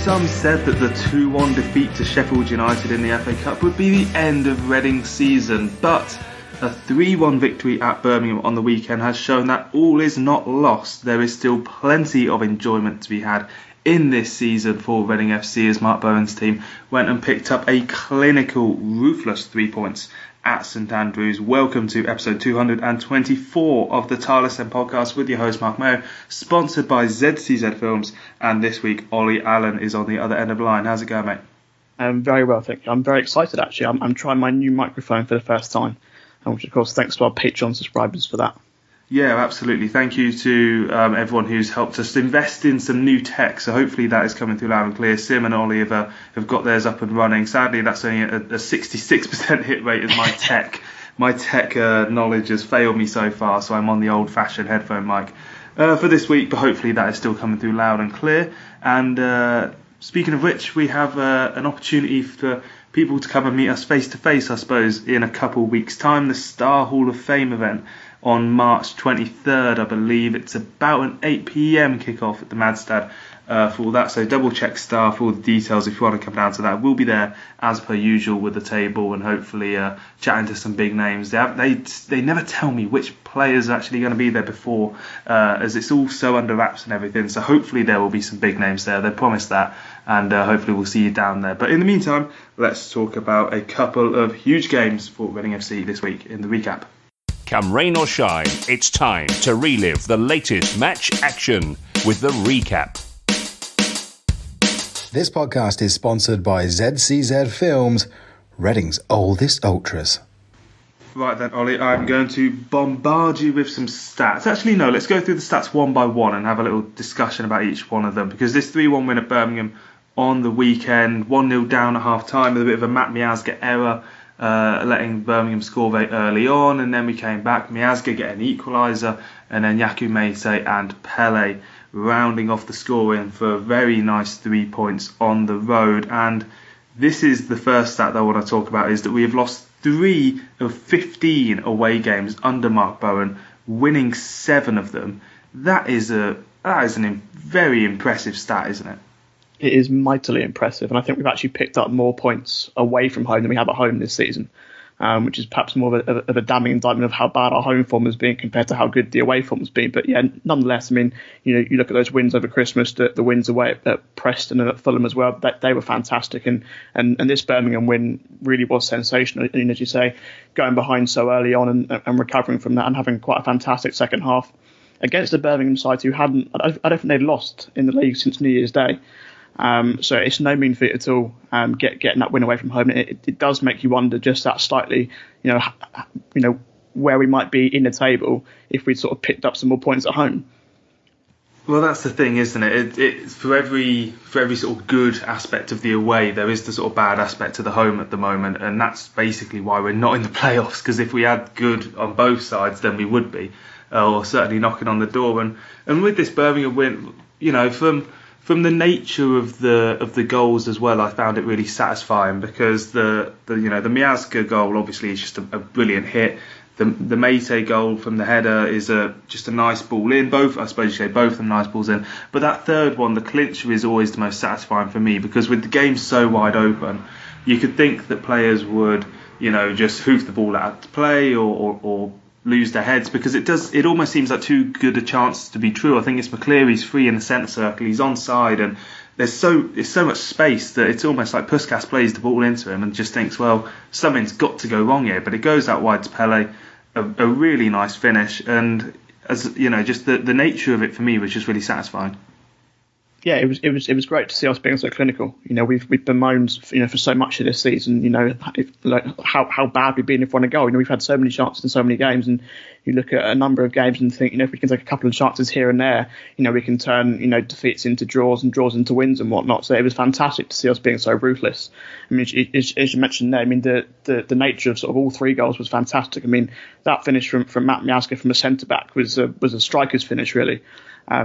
Some said that the 2-1 defeat to Sheffield United in the FA Cup would be the end of Reading's season, but a 3-1 victory at Birmingham on the weekend has shown that all is not lost. There is still plenty of enjoyment to be had in this season for Reading FC as Marc Bowen's team went and picked up a clinical, ruthless 3 points at St Andrews. Welcome to episode 224 of the Tilehurst End Podcast with your host Marc Mayo, sponsored by ZCZ Films, and this week Olly Allen is on the other end of the line. How's it going, mate? Very well, thank you. I'm very excited actually. I'm trying my new microphone for the first time, which of course thanks to our Patreon subscribers for that. Yeah, absolutely. Thank you to everyone who's helped us invest in some new tech. So hopefully that is coming through loud and clear. Sim and Ollie have got theirs up and running. Sadly, that's only a 66% hit rate as my tech knowledge has failed me so far. So I'm on the old-fashioned headphone mic for this week. But hopefully that is still coming through loud and clear. And speaking of which, we have an opportunity for people to come and meet us face-to-face, I suppose, in a couple of weeks' time. The Star Hall of Fame event on March 23rd, I believe. It's about an 8 p.m. kickoff at the Madstad for all that. So double check Star for all the details if you want to come down to that. We'll be there as per usual with the table and hopefully chatting to some big names. They never tell me which players are actually going to be there before, as it's all so under wraps and everything. So hopefully there will be some big names there. They promised that, and hopefully we'll see you down there. But in the meantime, let's talk about a couple of huge games for Reading FC this week in the recap. Come rain or shine, it's time to relive the latest match action with the recap. This podcast is sponsored by ZCZ Films, Reading's oldest ultras. Right then, Ollie, I'm going to bombard you with some stats. Actually, no, let's go through the stats one by one and have a little discussion about each one of them, because this 3-1 win at Birmingham on the weekend, 1-0 down at half-time with a bit of a Matt Miazga error, letting Birmingham score very early on, and then we came back. Miazga get an equaliser, and then Yaku Mete and Pele rounding off the scoring for a very nice 3 points on the road. And this is the first stat that I want to talk about, is that we have lost 3 of 15 away games under Marc Bowen, winning 7 of them. That is a very impressive stat, isn't it? It is mightily impressive, and I think we've actually picked up more points away from home than we have at home this season, which is perhaps more of a damning indictment of how bad our home form has been compared to how good the away form has been. But yeah, nonetheless, I mean, you look at those wins over Christmas, the wins away at Preston and at Fulham as well, they were fantastic, and this Birmingham win really was sensational. And as you say, going behind so early on and recovering from that and having quite a fantastic second half against the Birmingham side who I don't think they'd lost in the league since New Year's Day. So it's no mean feat at all, getting that win away from home. It does make you wonder just that slightly, where we might be in the table if we'd sort of picked up some more points at home. Well, that's the thing, isn't it? It for every sort of good aspect of the away, there is the sort of bad aspect to the home at the moment, and that's basically why we're not in the playoffs. Because if we had good on both sides, then we would be, or certainly knocking on the door. And with this Birmingham win, from the nature of the goals as well, I found it really satisfying, because the Miazga goal obviously is just a brilliant hit. The Mete goal from the header is just a nice ball in. Both, I suppose you say, both of them nice balls in. But that third one, the clincher, is always the most satisfying for me, because with the game so wide open, you could think that players would, just hoof the ball out to play or lose their heads, because it almost seems like too good a chance to be true. I think it's McCleary's free in the centre circle, he's onside, and there's so much space that it's almost like Puskas plays the ball into him and just thinks, well, something's got to go wrong here, but it goes out wide to Pele, a really nice finish, and as just the nature of it for me was just really satisfying. Yeah, it was great to see us being so clinical. We've bemoaned for so much of this season. How bad we've been if we want to go. We've had so many chances in so many games, and you look at a number of games and think, if we can take a couple of chances here and there, we can turn defeats into draws and draws into wins and whatnot. So it was fantastic to see us being so ruthless. I mean, as you mentioned there, I mean the nature of sort of all 3 goals was fantastic. I mean, that finish from Matt Miazga from a centre back was a striker's finish really.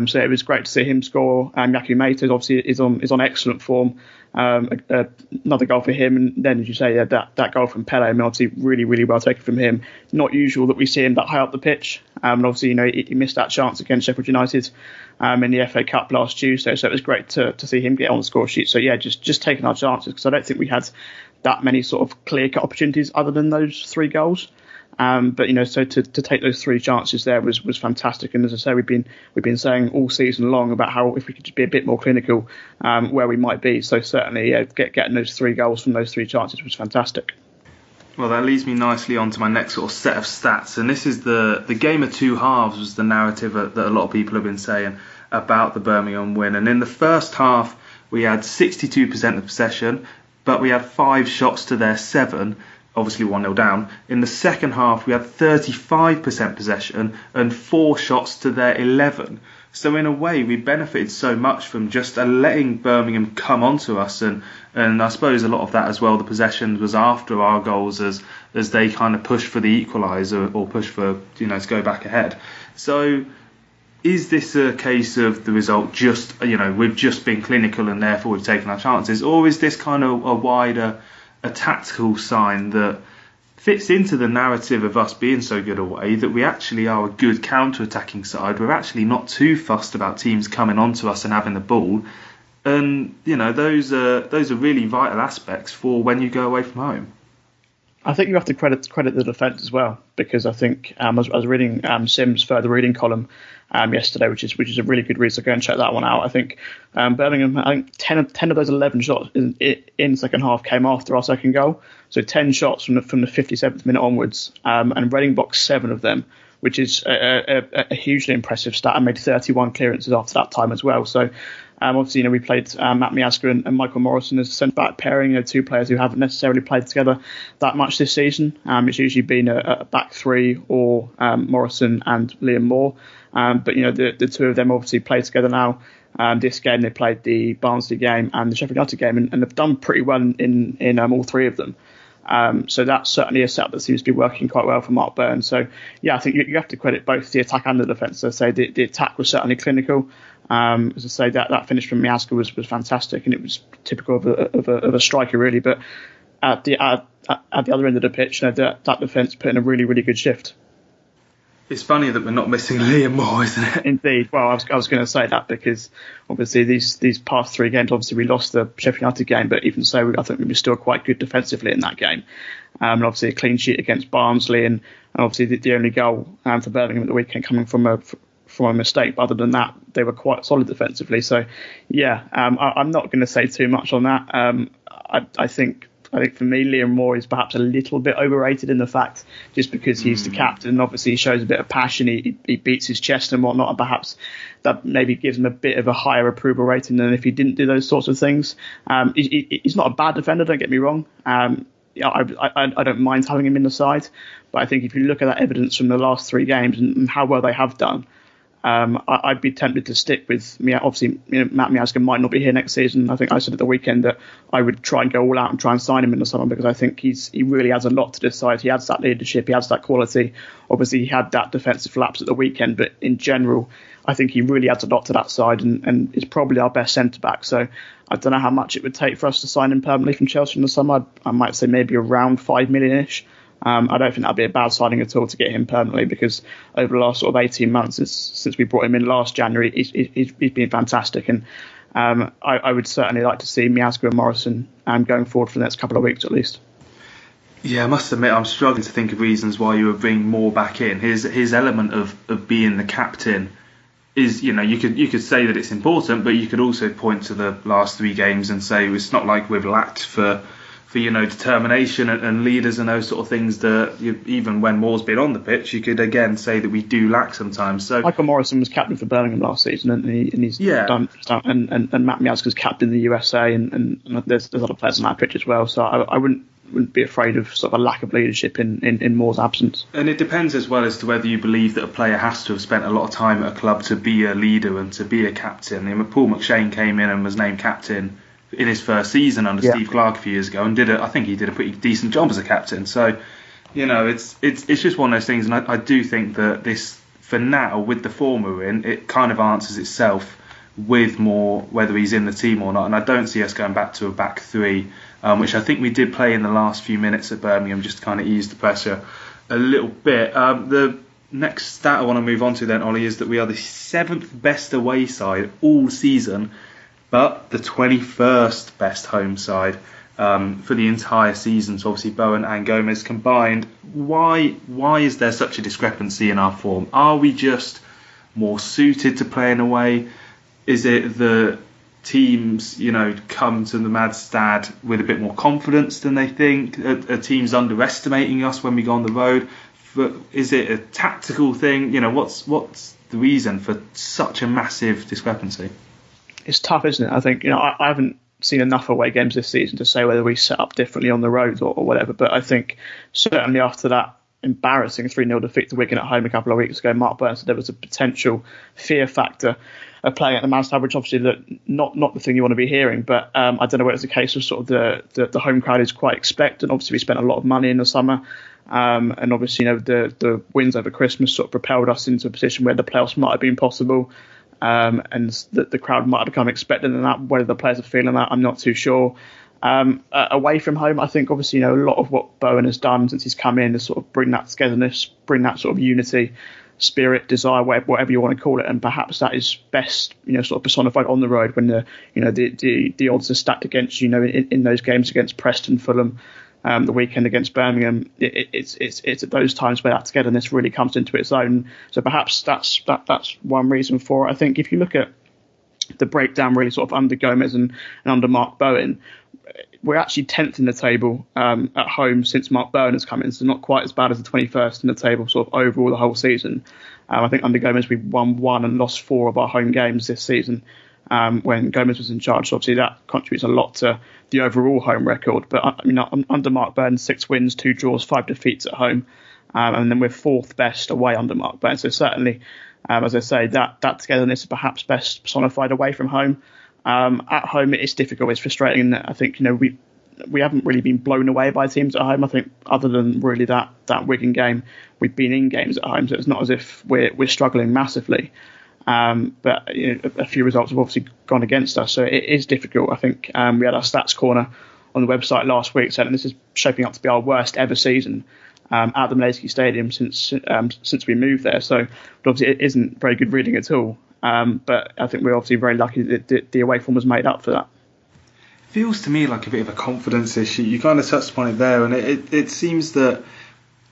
So it was great to see him score. Yaku Mete obviously is on excellent form. Another goal for him, and then as you say, that goal from Pele, obviously really, really well taken from him. Not usual that we see him that high up up the pitch. And obviously, he missed that chance against Sheffield United in the FA Cup last Tuesday. So it was great to see him get on the score sheet. So yeah, just taking our chances, because I don't think we had that many sort of clear-cut opportunities other than those 3 goals. But so to take those 3 chances there was fantastic. And as I say, we've been saying all season long about how if we could just be a bit more clinical, where we might be. So certainly, getting those 3 goals from those 3 chances was fantastic. Well, that leads me nicely on to my next sort of set of stats, and this is the game of 2 halves was the narrative that a lot of people have been saying about the Birmingham win. And in the first half, we had 62% of possession, but we had 5 shots to their 7. Obviously 1-0 down. In the second half, we had 35% possession and 4 shots to their 11. So in a way, we benefited so much from just letting Birmingham come onto us, and I suppose a lot of that as well, the possession was after our goals as they kind of pushed for the equaliser or pushed for to go back ahead. So is this a case of the result just we've just been clinical and therefore we've taken our chances, or is this kind of a wider tactical sign that fits into the narrative of us being so good away, that we actually are a good counter-attacking side? We're actually not too fussed about teams coming onto us and having the ball, and those are really vital aspects for when you go away from home. I think you have to credit the defence as well, because I think I was reading Sim's further reading column yesterday, which is a really good read. So go and check that one out. I think Birmingham, 10 of those 11 shots in second half came after our second goal. So 10 shots from the 57th minute onwards, and Reading blocked 7 of them, which is a hugely impressive stat, and made 31 clearances after that time as well. So obviously, we played Matt Miazga and Michael Morrison as a centre-back pairing, 2 players who haven't necessarily played together that much this season. It's usually been a back 3 or Morrison and Liam Moore. But the 2 of them obviously play together now. This game they played the Barnsley game and the Sheffield United game, and have done pretty well in all 3 of them. So that's certainly a setup that seems to be working quite well for Marc Burns. So yeah, I think you have to credit both the attack and the defence. As I say, the attack was certainly clinical. As I say, that finish from Miazga was fantastic, and it was typical of a striker really. But at the other end of the pitch, that defence put in a really, really good shift. It's funny that we're not missing Liam Moore, isn't it? Indeed. Well, I was going to say that because obviously these past 3 games, obviously we lost the Sheffield United game, but even so, I think we were still quite good defensively in that game. And obviously a clean sheet against Barnsley, and obviously the only goal for Birmingham at the weekend coming from a mistake. But other than that, they were quite solid defensively. So yeah, I'm not going to say too much on that. I think for me, Liam Moore is perhaps a little bit overrated in the fact just because he's the captain, and obviously he shows a bit of passion, he beats his chest and whatnot, and perhaps that maybe gives him a bit of a higher approval rating than if he didn't do those sorts of things. He's not a bad defender, don't get me wrong. I don't mind having him in the side, but I think if you look at that evidence from the last 3 games and how well they have done, I'd be tempted to stick with obviously Matt Miazga might not be here next season. I think I said at the weekend that I would try and go all out and try and sign him in the summer, because I think he really has a lot to decide. He has that leadership, he has that quality. Obviously he had that defensive lapse at the weekend, but in general I think he really adds a lot to that side, and is probably our best centre back. So I don't know how much it would take for us to sign him permanently from Chelsea in the summer. I might say maybe around 5 million-ish. I don't think that'd be a bad signing at all to get him permanently, because over the last sort of 18 months since we brought him in last January, he's been fantastic. And I would certainly like to see Miazga and Morrison going forward for the next couple of weeks at least. Yeah, I must admit I'm struggling to think of reasons why you would bring Moore back in. His element of being the captain is, you could say that it's important, but you could also point to the last 3 games and say it's not like we've lacked for determination and leaders and those sort of things that even when Moore's been on the pitch, you could again say that we do lack sometimes. So Michael Morrison was captain for Birmingham last season, and he's done, and Matt Miazga's captain in the USA, and there's other players on that pitch as well. So I wouldn't be afraid of sort of a lack of leadership in Moore's absence. And it depends as well as to whether you believe that a player has to have spent a lot of time at a club to be a leader and to be a captain. Paul McShane came in and was named captain in his first season under Steve Clarke a few years ago, and I think he did a pretty decent job as a captain. So, it's just one of those things, and I do think that this, for now, with the form we're in, it kind of answers itself with Moore, whether he's in the team or not. And I don't see us going back to a back 3, which I think we did play in the last few minutes at Birmingham, just to kind of ease the pressure a little bit. next stat I want to move on to then, Ollie, is that we are the 7th best away side all season, but the 21st best home side for the entire season. So obviously Bowen and Gomez combined. Why is there such a discrepancy in our form? Are we just more suited to playing away? Is it the teams, come to the Madstad with a bit more confidence than they think? Are teams underestimating us when we go on the road? Is it a tactical thing? What's the reason for such a massive discrepancy? It's tough, isn't it? I think, I haven't seen enough away games this season to say whether we set up differently on the road or whatever, but I think certainly after that embarrassing 3-0 defeat to Wigan at home a couple of weeks ago, Marc Burns said there was a potential fear factor of playing at the Madstad, which obviously not the thing you want to be hearing, but I don't know whether it's a case of sort of the home crowd is quite expectant. Obviously we spent a lot of money in the summer, and obviously the wins over Christmas sort of propelled us into a position where the playoffs might have been possible, and the crowd might have become expectant in that. Whether the players are feeling that, I'm not too sure. Away from home, I think obviously a lot of what Bowen has done since he's come in is sort of bring that togetherness, bring that sort of unity, spirit, desire, whatever you want to call it, and perhaps that is best sort of personified on the road when the odds are stacked against you. In those games against Preston, Fulham, the weekend against Birmingham, it's at those times where that togetherness really comes into its own. So perhaps that's one reason for it. I think if you look at the breakdown really sort of under Gomez and under Marc Bowen, we're actually 10th in the table at home since Marc Bowen has come in, so not quite as bad as the 21st in the table sort of overall the whole season. I think under Gomez we won 1 and lost 4 of our home games this season when Gomez was in charge. So obviously that contributes a lot to the overall home record. But under Marc Bowen, 6 wins, 2 draws, 5 defeats at home, and then we're 4th best away under Marc Bowen. So certainly, as I say, that togetherness is perhaps best personified away from home. At home, it's difficult. It's frustrating. I think we haven't really been blown away by teams at home. I think other than really that Wigan game, we've been in games at home, so it's not as if we're struggling massively. But a few results have obviously gone against us, so it is difficult. I think we had our stats corner on the website last week saying this is shaping up to be our worst ever season at the Mailbag Stadium since we moved there. So obviously it isn't very good reading at all. But I think we're obviously very lucky that the away form was made up for that. Feels to me like a bit of a confidence issue. You kind of touched upon it there, and it seems that,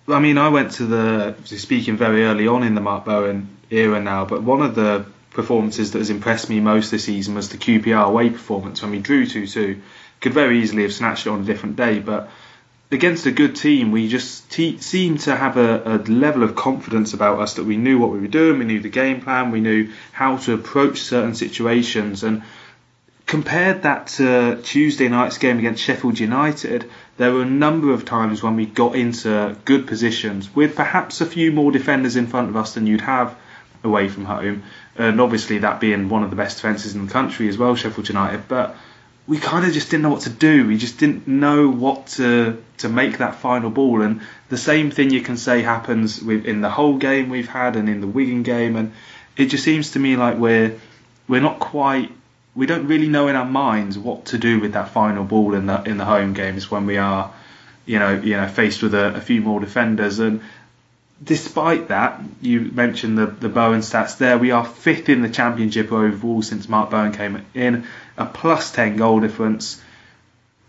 I went to speaking very early on in the Marc Bowen era now, but one of the performances that has impressed me most this season was the QPR away performance when we drew 2-2. Could very easily have snatched it on a different day, but against a good team, we just seemed to have a level of confidence about us that we knew what we were doing, we knew the game plan, we knew how to approach certain situations. And compared that to Tuesday night's game against Sheffield United, there were a number of times when we got into good positions with perhaps a few more defenders in front of us than you'd have away from home. And obviously that being one of the best defences in the country as well, Sheffield United. But we kind of just didn't know what to do. We just didn't know what to make that final ball. And the same thing you can say happens in the whole game we've had and in the Wigan game. And it just seems to me like we're not quite. We don't really know in our minds what to do with that final ball in the home games when we are, faced with a few more defenders. And despite that, you mentioned the Bowen stats there. We are 5th in the Championship overall since Marc Bowen came in, a plus 10 goal difference.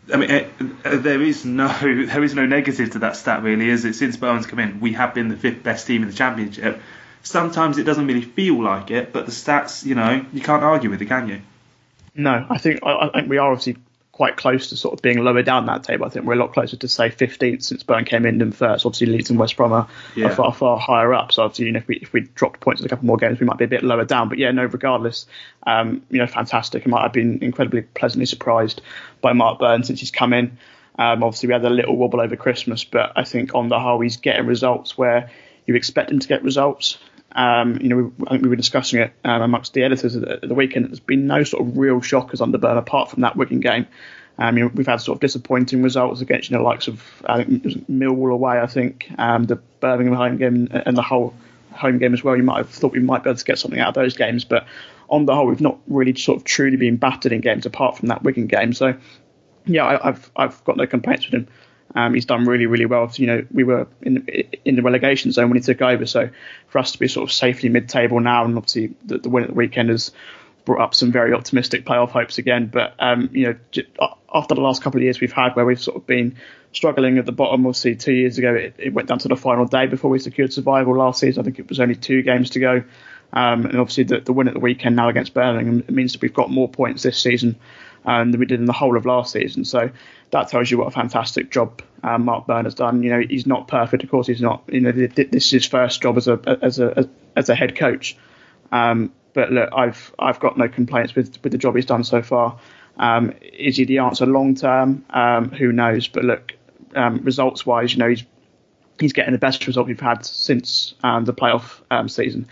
There is no negative to that stat, really, is it? Since Bowen's come in, we have been the 5th best team in the Championship. Sometimes it doesn't really feel like it, but the stats, you can't argue with it, can you? No, I think we are obviously quite close to sort of being lower down that table. I think we're a lot closer to, say, 15th since Bowen came in than first. Obviously, Leeds and West Brom are far, far higher up. So obviously, if we dropped points in a couple more games, we might be a bit lower down. But regardless, fantastic. I've been incredibly pleasantly surprised by Marc Bowen since he's come in. Obviously, we had a little wobble over Christmas, but I think on the whole, he's getting results where you expect him to get results. I think we were discussing it amongst the editors at the weekend. There's been no sort of real shockers under Bowen apart from that Wigan game. We've had sort of disappointing results against the likes of, I think it was Millwall away. I think the Birmingham home game and the whole home game as well. You might have thought we might be able to get something out of those games, but on the whole, we've not really sort of truly been battered in games apart from that Wigan game. So I've got no complaints with him. He's done really, really well. We were in the relegation zone when he took over. So for us to be sort of safely mid-table now, and obviously the win at the weekend has brought up some very optimistic playoff hopes again. But after the last couple of years we've had where we've sort of been struggling at the bottom, obviously 2 years ago it went down to the final day before we secured survival. Last season I think it was only 2 games to go. And obviously the win at the weekend now against Birmingham, it means that we've got more points this season than we did in the whole of last season. So that tells you what a fantastic job Marc has done. He's not perfect, of course. He's not. This is his first job as a head coach. But look, I've got no complaints with the job he's done so far. Is he the answer long term? Who knows? But look, results wise, he's getting the best result we've had since the playoff season.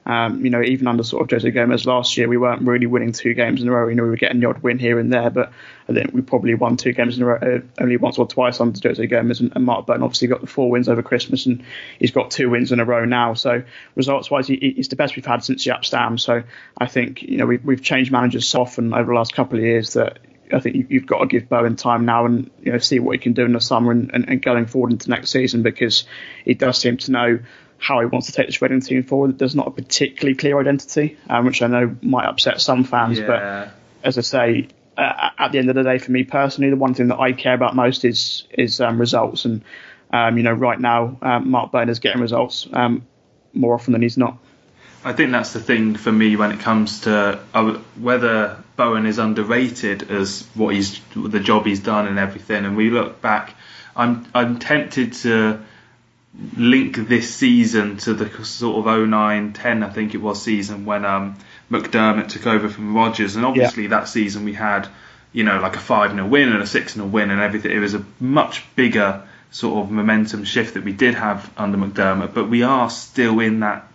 Even under sort of Jose Gomez last year, we weren't really winning 2 games in a row. We were getting the odd win here and there, but I think we probably won 2 games in a row only once or twice under Jose Gomez. And Marc obviously got the 4 wins over Christmas, and he's got 2 wins in a row now. So results-wise, he's the best we've had since Jaap Stam. So I think we've changed managers so often over the last couple of years that I think you've got to give Bowen time now and see what he can do in the summer and going forward into next season, because he does seem to know how he wants to take this Reading team forward. There's not a particularly clear identity, which I know might upset some fans. Yeah. But as I say, at the end of the day, for me personally, the one thing that I care about most is results. And right now, Marc is getting results more often than he's not. I think that's the thing for me when it comes to whether Bowen is underrated as the job he's done and everything. And we look back, I'm tempted to link this season to the sort of 09-10, I think it was, season when McDermott took over from Rodgers. And obviously that season we had, like a 5-0 win and a 6-0 win and everything. It was a much bigger sort of momentum shift that we did have under McDermott. But we are still in that,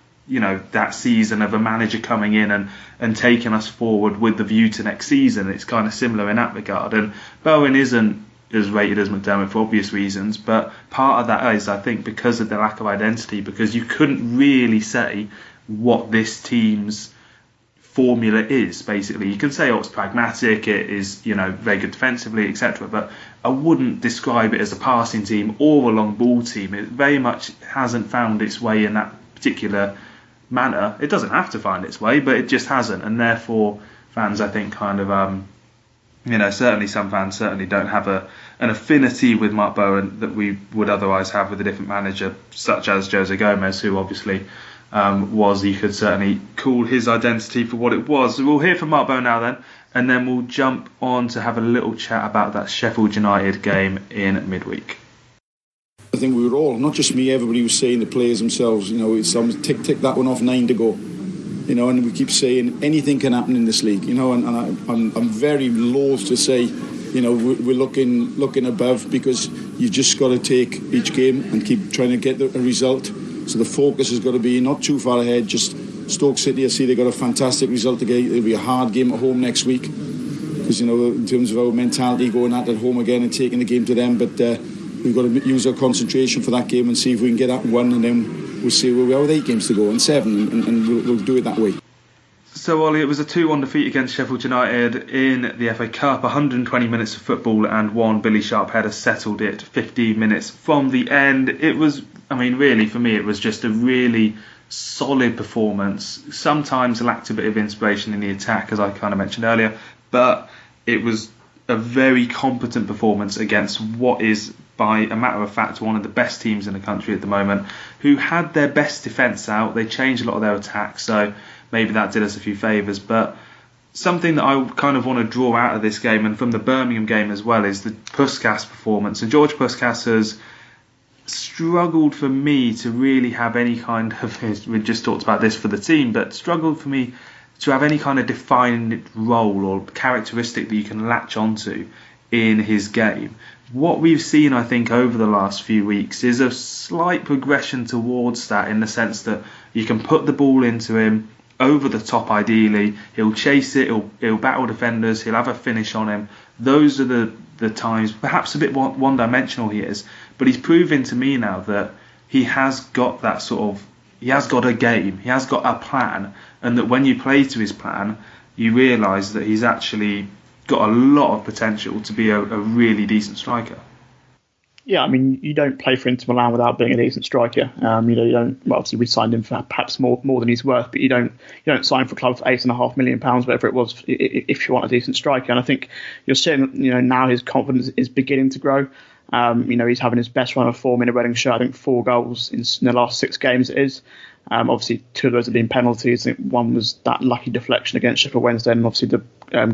that season of a manager coming in and taking us forward with the view to next season. It's kind of similar in that regard. And Bowen isn't as rated as McDermott for obvious reasons, but part of that is, I think, because of the lack of identity, because you couldn't really say what this team's formula is. Basically, you can say it's pragmatic, it is very good defensively, etc., but I wouldn't describe it as a passing team or a long ball team. It very much hasn't found its way in that particular manner. It doesn't have to find its way, but it just hasn't, and therefore fans, I think, kind of certainly some fans certainly don't have an affinity with Marc Bowen that we would otherwise have with a different manager, such as Jose Gomez, who obviously you could certainly call his identity for what it was. So we'll hear from Marc Bowen now then, and then we'll jump on to have a little chat about that Sheffield United game in midweek. I think we were all, not just me, everybody was saying, the players themselves, some tick that one off, 9 to go. And we keep saying anything can happen in this league, and I'm very loath to say, we're looking above, because you've just got to take each game and keep trying to get a result. So the focus has got to be not too far ahead. Just Stoke City, I see they got a fantastic result to get. It'll be a hard game at home next week, because in terms of our mentality, going at home again and taking the game to them. But we've got to use our concentration for that game and see if we can get that one, and then we'll see where we are with 8 games to go and 7, and we'll do it that way. So, Ollie, it was a 2-1 defeat against Sheffield United in the FA Cup. 120 minutes of football and one Billy Sharp header settled it 15 minutes from the end. It was, really, for me, it was just a really solid performance. Sometimes lacked a bit of inspiration in the attack, as I kind of mentioned earlier, but it was a very competent performance against what is, by a matter of fact, one of the best teams in the country at the moment, who had their best defence out. They changed a lot of their attacks, so maybe that did us a few favours. But something that I kind of want to draw out of this game, and from the Birmingham game as well, is the Puskas performance. And George Puskas has struggled for me to really have any kind of, we just talked about this for the team, but struggled for me to have any kind of defined role or characteristic that you can latch onto in his game. What we've seen, I think, over the last few weeks is a slight progression towards that, in the sense that you can put the ball into him over the top ideally, he'll chase it, he'll battle defenders, he'll have a finish on him. Those are the times, perhaps a bit one-dimensional he is, but he's proven to me now that he has got that sort of, he has got a game, he has got a plan, and that when you play to his plan, you realise that he's actually got a lot of potential to be a really decent striker. Yeah, I mean, you don't play for Inter Milan without being a decent striker. You don't. Well, obviously, we signed him for perhaps more than he's worth, but you don't sign for a club for £8.5 million, whatever it was, if you want a decent striker. And I think you're seeing, now his confidence is beginning to grow. He's having his best run of form in a Reading shirt. I think 4 goals in the last 6 games it is. Obviously, 2 of those have been penalties. I think one was that lucky deflection against Sheffield Wednesday, and obviously the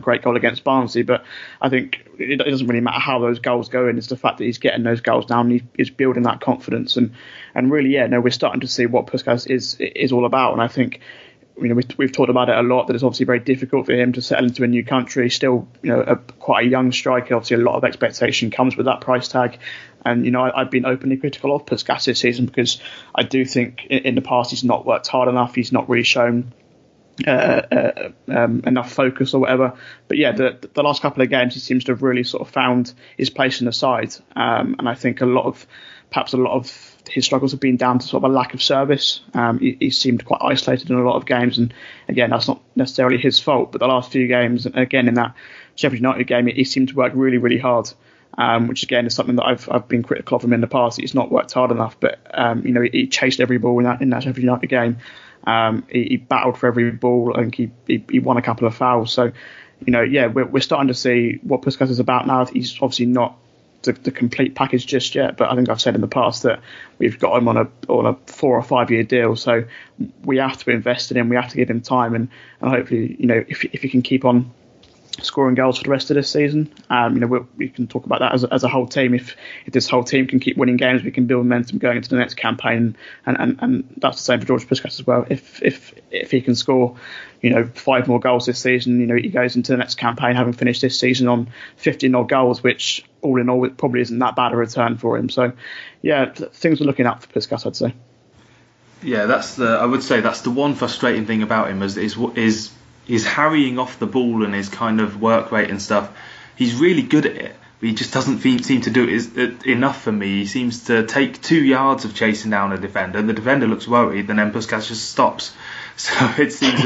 great goal against Barnsley. But I think it doesn't really matter how those goals go in. It's the fact that he's getting those goals now and he's building that confidence. And really, we're starting to see what Puskás is all about. And I think, we've talked about it a lot, that it's obviously very difficult for him to settle into a new country. Still, quite a young striker. Obviously, a lot of expectation comes with that price tag. And, I've been openly critical of Puskás this season because I do think in the past he's not worked hard enough. He's not really shown enough focus or whatever. But the last couple of games he seems to have really sort of found his place in the side. And I think a lot of his struggles have been down to sort of a lack of service. He seemed quite isolated in a lot of games, and again, that's not necessarily his fault. But the last few games, and again in that Sheffield United game, he seemed to work really, really hard. Which again is something that I've been critical of him in the past. He's not worked hard enough, but he chased every ball in that Sheffield United game. He battled for every ball. I think he won a couple of fouls. So we're starting to see what Puskás is about now. He's obviously not the complete package just yet, but I think I've said in the past that we've got him on a 4 or 5 year deal. So we have to invest in him. We have to give him time, and hopefully if he can keep on scoring goals for the rest of this season. We can talk about that as a whole team. If this whole team can keep winning games, we can build momentum going into the next campaign. And that's the same for George Puskás as well. If he can score, 5 more goals this season, he goes into the next campaign having finished this season on 15 odd goals, which all in all, it probably isn't that bad a return for him. So, things are looking up for Puskás, I'd say. Yeah, I would say that's the one frustrating thing about him is his harrying off the ball and his kind of work rate and stuff. He's really good at it, but he just doesn't seem to do it enough for me. He seems to take 2 yards of chasing down a defender. The defender looks worried, and then Puskás just stops. So it seems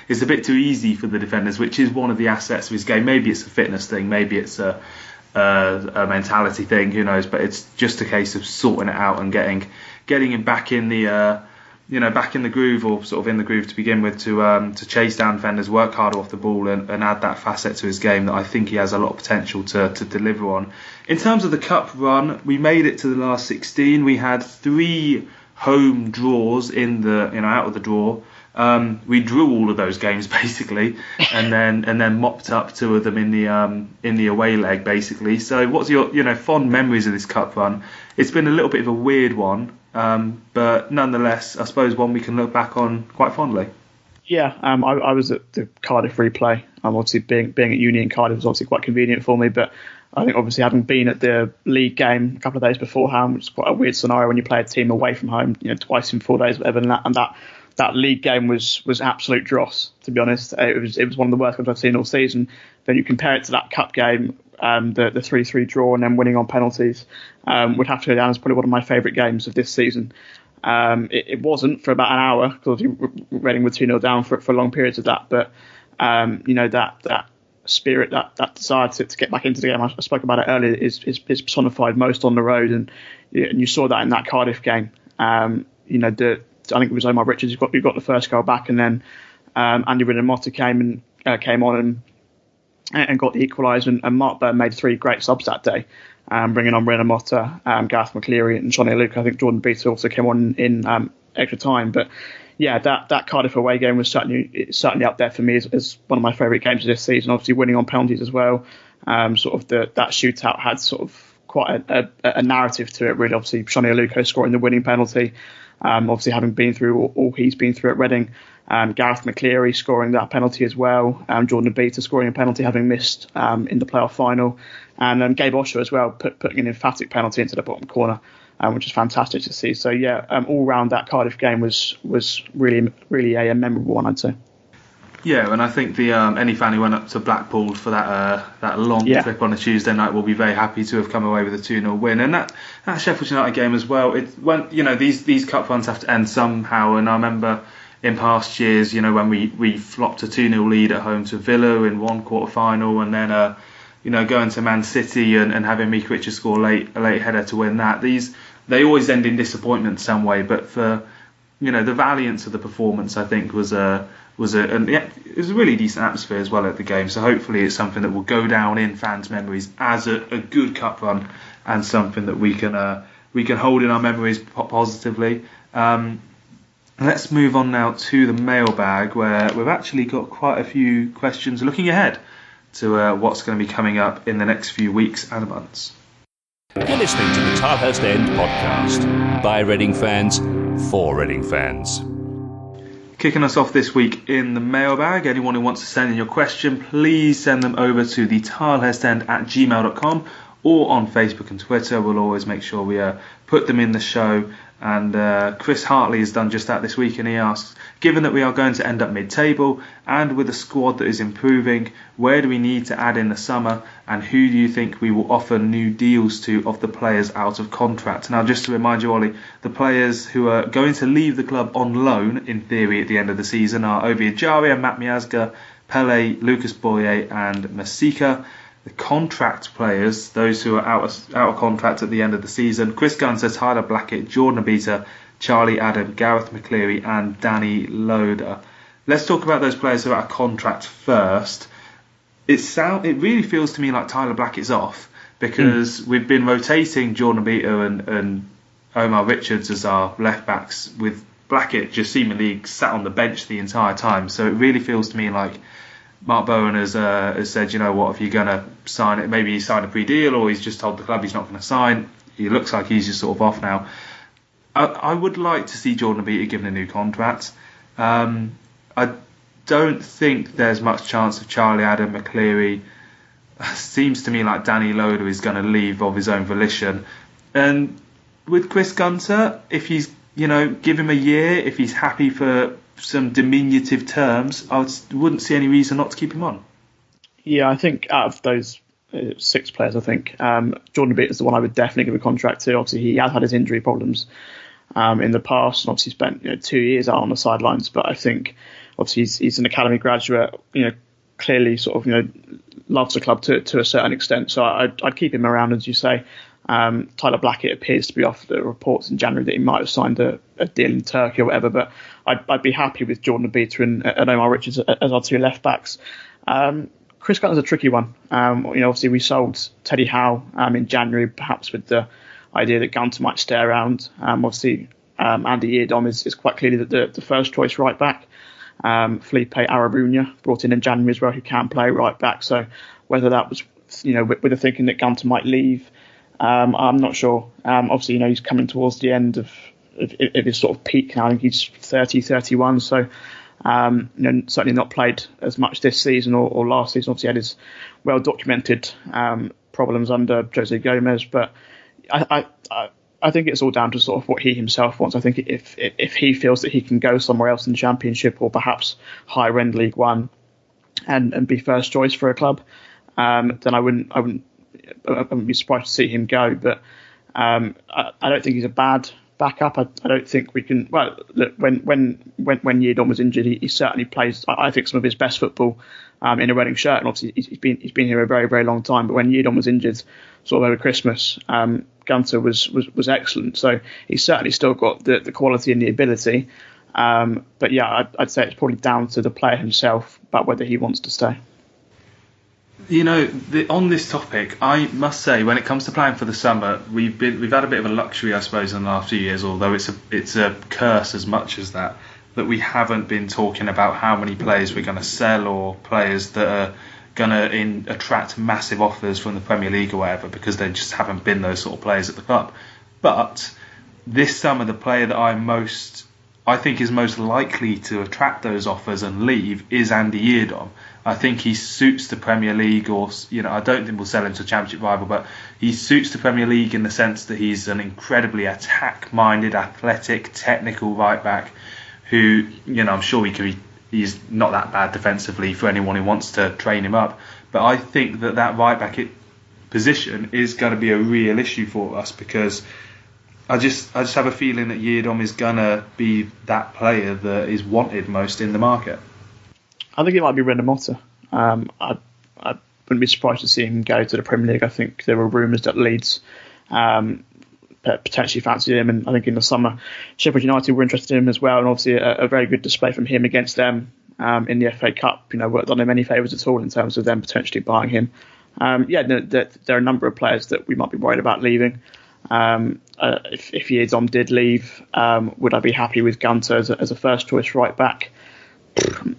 it's a bit too easy for the defenders, which is one of the assets of his game. Maybe it's a fitness thing, maybe it's a mentality thing, who knows? But it's just a case of sorting it out and getting him back in the back in the groove, or sort of in the groove to begin with, to chase down defenders, work harder off the ball, and add that facet to his game that I think he has a lot of potential to deliver on. In terms of the cup run, we made it to the last 16. We had 3 home draws in the out of the draw. We drew all of those games basically, and then mopped up 2 of them in the away leg basically. So what's your fond memories of this cup run? It's been a little bit of a weird one. But nonetheless, I suppose one we can look back on quite fondly. Yeah, I was at the Cardiff replay. Obviously being at uni in Cardiff was obviously quite convenient for me, but I think obviously having been at the league game a couple of days beforehand, which is quite a weird scenario when you play a team away from home, twice in 4 days, whatever, and that league game was absolute dross, to be honest. It was one of the worst games I've seen all season. Then you compare it to that cup game, the 3-3 draw and then winning on penalties, would have to go down as probably one of my favourite games of this season. It wasn't for about an hour, because Reading were 2-0 down for long periods of that. But that spirit, that desire to get back into the game, I spoke about it earlier, is personified most on the road, and you saw that in that Cardiff game. I think it was Omar Richards who got the first goal back, and then Andy Rinomhota came on and got the equaliser, and Marc made 3 great subs that day, bringing on Rinomhota, Gareth McCleary and Johnny Luke. I think Jordan Beater also came on in extra time. But yeah, that Cardiff away game was certainly up there for me as one of my favourite games of this season. Obviously winning on penalties as well. That shootout had sort of quite a narrative to it, really. Obviously Johnny Luke scoring the winning penalty. Obviously having been through all he's been through at Reading, Gareth McCleary scoring that penalty as well, Jordan Beater scoring a penalty having missed in the playoff final, and Gabe Osher as well putting an emphatic penalty into the bottom corner, which is fantastic to see. So all round that Cardiff game was really, really a memorable one, I'd say. Yeah, and I think any fan who went up to Blackpool for that long trip on a Tuesday night will be very happy to have come away with a 2-0 win. And that Sheffield United game as well, these cup runs have to end somehow. And I remember in past years, when we flopped a 2-0 lead at home to Villa in one quarter final, and then going to Man City and having Mika Richards score a late header to win that. They always end in disappointment some way, but for the valiance of the performance, I think it was a really decent atmosphere as well at the game. So hopefully it's something that will go down in fans' memories as a good cup run, and something that we can hold in our memories positively. Let's move on now to the mailbag, where we've actually got quite a few questions looking ahead to what's going to be coming up in the next few weeks and months. You're listening to the Tilehurst End Podcast, by Reading fans, for Reading fans. Kicking us off this week in the mailbag, anyone who wants to send in your question, please send them over to the tilehurstend@gmail.com or on Facebook and Twitter. We'll always make sure we put them in the show. And Chris Hartley has done just that this week, and he asks, given that we are going to end up mid-table and with a squad that is improving, where do we need to add in the summer, and who do you think we will offer new deals to of the players out of contract? Now, just to remind you, Olly, the players who are going to leave the club on loan, in theory, at the end of the season are Obi Ajaria, Matt Miazga, Pele, Lucas Boyer and Masika. The contract players, those who are out of contract at the end of the season: Chris Gunter, Tyler Blackett, Jordan Abita, Charlie Adam, Gareth McCleary and Danny Loader. Let's talk about those players who are out of contract first. It really feels to me like Tyler Blackett's off, because we've been rotating Jordan Abita and Omar Richards as our left backs, with Blackett just seemingly sat on the bench the entire time. So it really feels to me like Marc Bowen has said, you know what, if you're going to sign it, maybe he's signed a pre-deal, or he's just told the club he's not going to sign. He looks like he's just sort of off now. I would like to see Jordan Abita given a new contract. I don't think there's much chance of Charlie Adam, McCleary. Seems to me like Danny Loader is going to leave of his own volition. And with Chris Gunter, if he's, give him a year, if he's happy for some diminutive terms, I wouldn't see any reason not to keep him on. Yeah, I think out of those 6 players, I think Jordan Abita is the one I would definitely give a contract to. Obviously, he has had his injury problems in the past, and obviously spent 2 years out on the sidelines. But I think obviously he's an academy graduate. Clearly sort of loves the club to a certain extent. So I'd keep him around, as you say. Tyler Blackett appears to be off the reports in January that he might have signed a deal in Turkey or whatever, but I'd be happy with Jordan Abita and Omar Richards as our 2 left backs. Chris Gunter's a tricky one. Obviously we sold Teddy Howe in January, perhaps with the idea that Gunter might stay around. Obviously Andy Eardom is quite clearly the first choice right back. Felipe Arabunya brought in January as well, who can play right back. So whether that was with the thinking that Gunter might leave, I'm not sure. Obviously, he's coming towards the end of his sort of peak now. I think he's 30, 31. So, certainly not played as much this season or last season. Obviously, had his well-documented problems under Jose Gomez. But I think it's all down to sort of what he himself wants. I think if he feels that he can go somewhere else in the Championship, or perhaps higher end League One, and be first choice for a club, then I wouldn't be surprised to see him go. But I don't think he's a bad backup. I don't think we can. Well, look, when Eardom was injured, he certainly plays, I think, some of his best football in a Reading shirt. And obviously he's been here a very, very long time. But when Eardom was injured, sort of over Christmas, Gunter was excellent. So he's certainly still got the quality and the ability. But yeah, I'd say it's probably down to the player himself about whether he wants to stay. On this topic, I must say, when it comes to playing for the summer, we've had a bit of a luxury, I suppose, in the last few years. Although it's a curse as much as that we haven't been talking about how many players we're going to sell, or players that are going to attract massive offers from the Premier League or whatever, because there just haven't been those sort of players at the club. But this summer, the player that I think is most likely to attract those offers and leave is Andy Eardom. I think he suits the Premier League, or I don't think we'll sell him to a Championship rival, but he suits the Premier League in the sense that he's an incredibly attack-minded, athletic, technical right back who, I'm sure he's not that bad defensively for anyone who wants to train him up. But I think that right back position is going to be a real issue for us, because I just have a feeling that Eardom is going to be that player that is wanted most in the market. I think it might be Renamotta. wouldn't be surprised to see him go to the Premier League. I think there were rumours that Leeds potentially fancied him, and I think in the summer Sheffield United were interested in him as well, and obviously a very good display from him against them in the FA Cup, weren't done him any favours at all in terms of them potentially buying him. There are a number of players that we might be worried about leaving. If Yiadom did leave, would I be happy with Gunter as a first choice right back?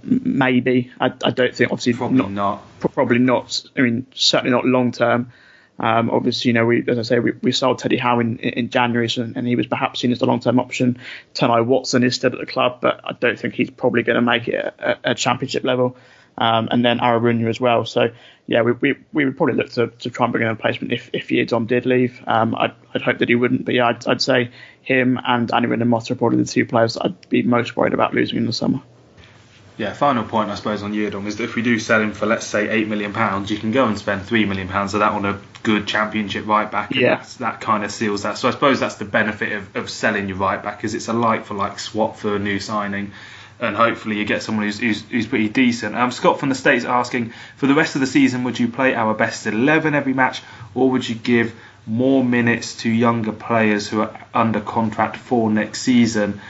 Maybe. I don't think, obviously, probably not. Probably not. I mean, certainly not long term. Obviously, we sold Teddy Howe in January, and he was perhaps seen as the long-term option. Tanai Watson is still at the club, but I don't think he's probably going to make it at Championship level. And then Ararunya as well. So, yeah, we would probably look to try and bring in a replacement if Yiadom did leave. I'd hope that he wouldn't, but yeah, I'd say him and Anirudh and Motta are probably the two players I'd be most worried about losing in the summer. Yeah, final point I suppose on Yiadom is that if we do sell him for, let's say, £8 million, you can go and spend £3 million of that on a good Championship right back, and that kind of seals that. So I suppose that's the benefit of selling your right back, is it's a like for like swap for a new signing, and hopefully you get someone who's pretty decent. Scott from the States asking, for the rest of the season, would you play our best 11 every match, or would you give more minutes to younger players who are under contract for next season?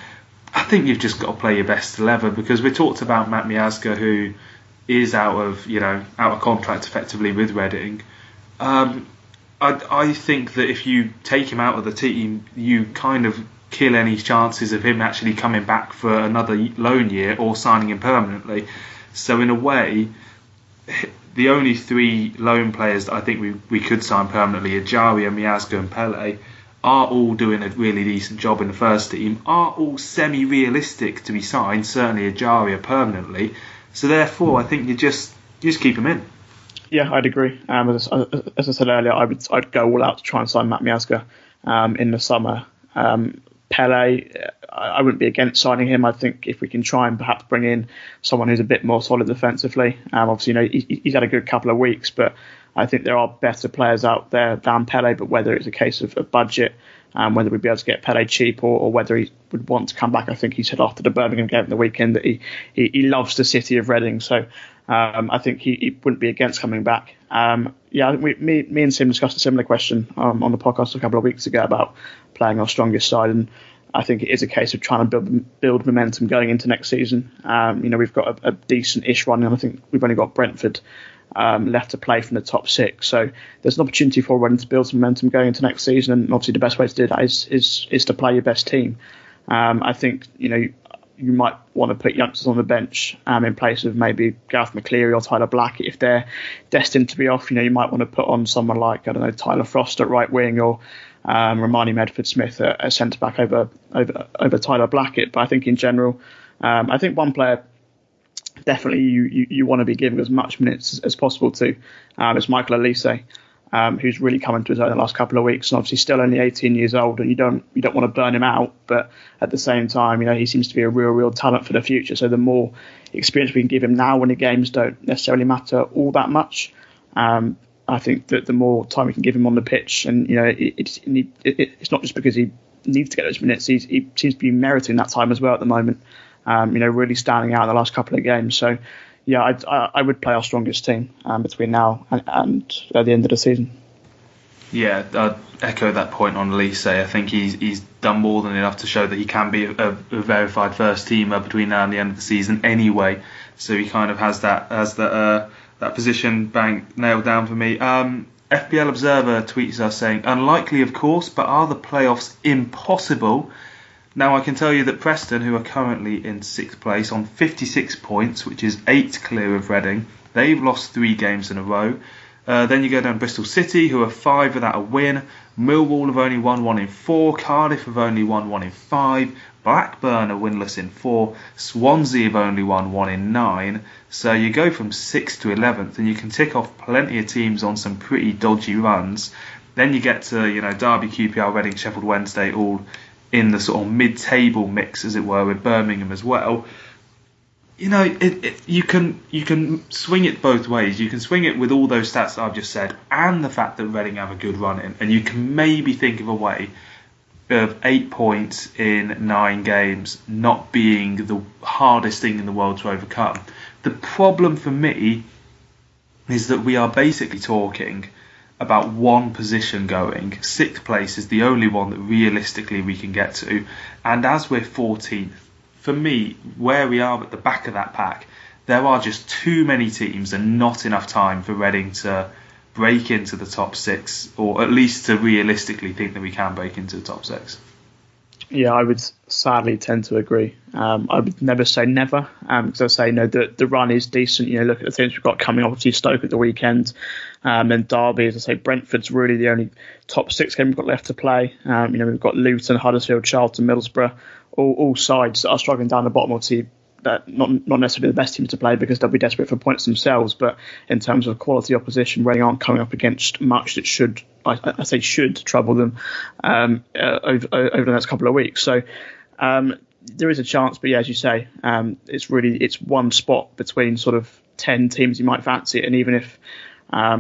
I think you've just got to play your best 11, because we talked about Matt Miazga, who is out of contract effectively with Reading. I think that if you take him out of the team, you kind of kill any chances of him actually coming back for another loan year or signing him permanently. So in a way, the only three loan players that I think we could sign permanently, Ajaria, Miazga and Pele, are all doing a really decent job in the first team, are all semi-realistic to be signed, certainly Ajaria permanently. So therefore, I think you just keep him in. Yeah, I'd agree. As I said earlier, I'd go all out to try and sign Matt Miazga in the summer. Pele, I wouldn't be against signing him. I think if we can try and perhaps bring in someone who's a bit more solid defensively. Obviously, he's had a good couple of weeks, but I think there are better players out there than Pele, but whether it's a case of budget, whether we'd be able to get Pele cheap or whether he would want to come back. I think he said after the Birmingham game at the weekend that he loves the city of Reading, so I think he wouldn't be against coming back. I think me and Sim discussed a similar question on the podcast a couple of weeks ago about playing our strongest side, and I think it is a case of trying to build momentum going into next season. We've got a decent-ish run, and I think we've only got Brentford left to play from the top six. So there's an opportunity for Reading to build some momentum going into next season, and obviously the best way to do that is to play your best team. I think you might want to put youngsters on the bench in place of maybe Gareth McCleary or Tyler Blackett if they're destined to be off. You might want to put on someone like Tyler Frost at right wing, or Romani Medford-Smith at centre back over Tyler Blackett. But I think in general, I think one player definitely you want to be giving as much minutes as possible to is Michael Olise, who's really come into his own the last couple of weeks, and obviously still only 18 years old, and you don't want to burn him out, but at the same time, he seems to be a real talent for the future. So the more experience we can give him now, when the games don't necessarily matter all that much, I think that the more time we can give him on the pitch, and it's not just because he needs to get those minutes, he seems to be meriting that time as well at the moment. Really standing out in the last couple of games. So, yeah, I would play our strongest team between now and at the end of the season. Yeah, I'd echo that point on Olise. I think he's done more than enough to show that he can be a verified first teamer between now and the end of the season anyway. So he kind of has that position nailed down for me. FPL Observer tweets us saying, unlikely of course, but are the playoffs impossible? Now, I can tell you that Preston, who are currently in 6th place on 56 points, which is 8 clear of Reading, they've lost 3 games in a row. Then you go down Bristol City, who are 5 without a win. Millwall have only won 1 in 4. Cardiff have only won 1 in 5. Blackburn are winless in 4. Swansea have only won 1 in 9. So you go from 6th to 11th, and you can tick off plenty of teams on some pretty dodgy runs. Then you get to Derby, QPR, Reading, Sheffield Wednesday, all in the sort of mid-table mix, as it were, with Birmingham as well. You can swing it both ways. You can swing it with all those stats that I've just said, and the fact that Reading have a good run in, and you can maybe think of a way of 8 points in 9 games not being the hardest thing in the world to overcome. The problem for me is that we are basically talking about one position going. 6th place is the only one that realistically we can get to. And as we're 14th, for me, where we are at the back of that pack, there are just too many teams and not enough time for Reading to break into the top 6, or at least to realistically think that we can break into the top 6. Yeah, I would sadly tend to agree. I would never say never, because I say the run is decent. Look at the teams we've got coming. Obviously, Stoke at the weekend, then Derby. As I say, Brentford's really the only top 6 game we've got left to play. We've got Luton, Huddersfield, Charlton, Middlesbrough, all sides that are struggling down the bottom. Obviously, not necessarily the best team to play because they'll be desperate for points themselves. But in terms of quality opposition, Reading aren't coming up against much that should trouble them over the next couple of weeks. So there is a chance, but yeah, as you say, it's one spot between sort of 10 teams you might fancy it, and even if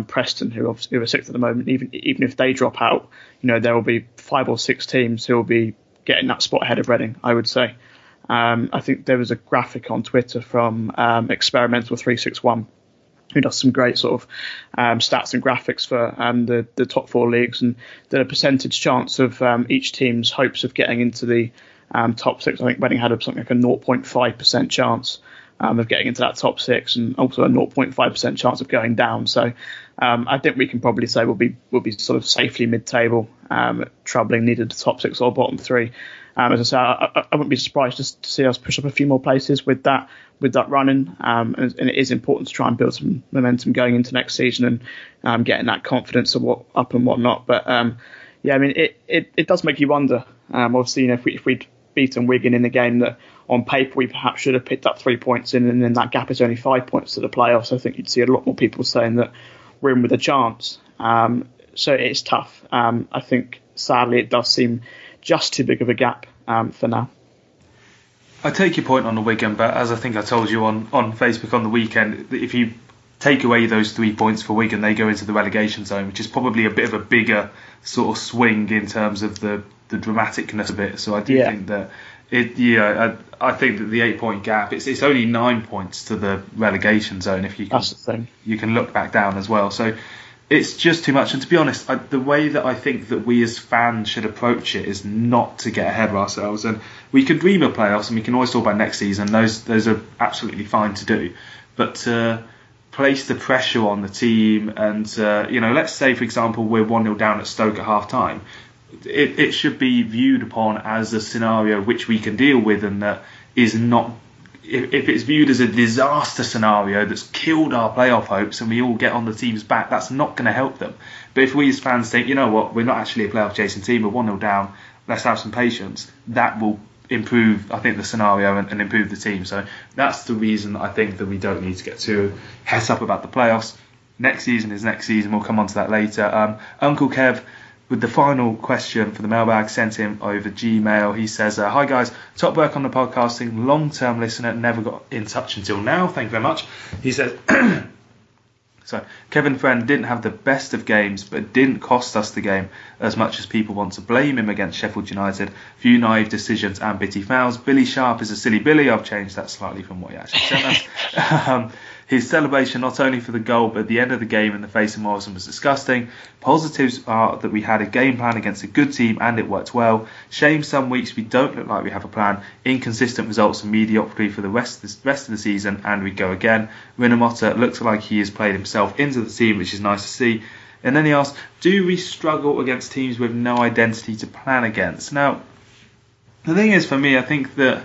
Preston, who are 6th at the moment, even if they drop out, there will be 5 or 6 teams who will be getting that spot ahead of Reading, I would say. I think there was a graphic on Twitter from Experimental 361 who does some great sort of stats and graphics for the top 4 leagues, and the percentage chance of each team's hopes of getting into the top 6. I think Reading had something like a 0.5% chance of getting into that top 6, and also a 0.5% chance of going down. So I think we can probably say we'll be sort of safely mid-table, troubling neither the top 6 or bottom 3. As I say, I wouldn't be surprised just to see us push up a few more places with that running, and it is important to try and build some momentum going into next season and getting that confidence of what up and what not. But yeah, I mean, it does make you wonder. Obviously, if we'd beaten Wigan in the game that on paper we perhaps should have picked up 3 points in, and then that gap is only 5 points to the playoffs, I think you'd see a lot more people saying that we're in with a chance. So it's tough. I think sadly it does seem just too big of a gap for now. I take your point on the Wigan, but as I think I told you on Facebook on the weekend, if you take away those 3 points for Wigan, they go into the relegation zone, which is probably a bit of a bigger sort of swing in terms of the dramaticness of it. So I do think that I think that the 8-point gap, it's only 9 points to the relegation zone. If you can, that's the thing. You can look back down as well. So it's just too much. And to be honest, the way that I think that we as fans should approach it is not to get ahead of ourselves. And we can dream of playoffs, and we can always talk about next season. Those are absolutely fine to do. But to place the pressure on the team, and let's say, for example, we're 1-0 down at Stoke at half time. It should be viewed upon as a scenario which we can deal with, and that is not. If it's viewed as a disaster scenario that's killed our playoff hopes and we all get on the team's back, that's not going to help them. But if we as fans think, you know what, we're not actually a playoff chasing team, we're 1-0 down, let's have some patience, that will improve, I think, the scenario and improve the team. So that's the reason I think that we don't need to get too het up about the playoffs. Next season is next season, we'll come on to that later. Uncle Kev, with the final question for the mailbag, sent him over Gmail. He says, hi guys, top work on the podcasting, long-term listener, never got in touch until now, thank you very much. He says, so Kevin Friend didn't have the best of games, but it didn't cost us the game as much as people want to blame him against Sheffield United. Few naive decisions and bitty fouls. Billy Sharp is a silly Billy. I've changed that slightly from what he actually sent us. His celebration, not only for the goal, but at the end of the game in the face of Morrison, was disgusting. Positives are that we had a game plan against a good team and it worked well. Shame some weeks we don't look like we have a plan. Inconsistent results and mediocrity for the rest of the season, and we go again. Rinomota looks like he has played himself into the team, which is nice to see. And then he asks, do we struggle against teams with no identity to plan against? Now, the thing is, for me, I think that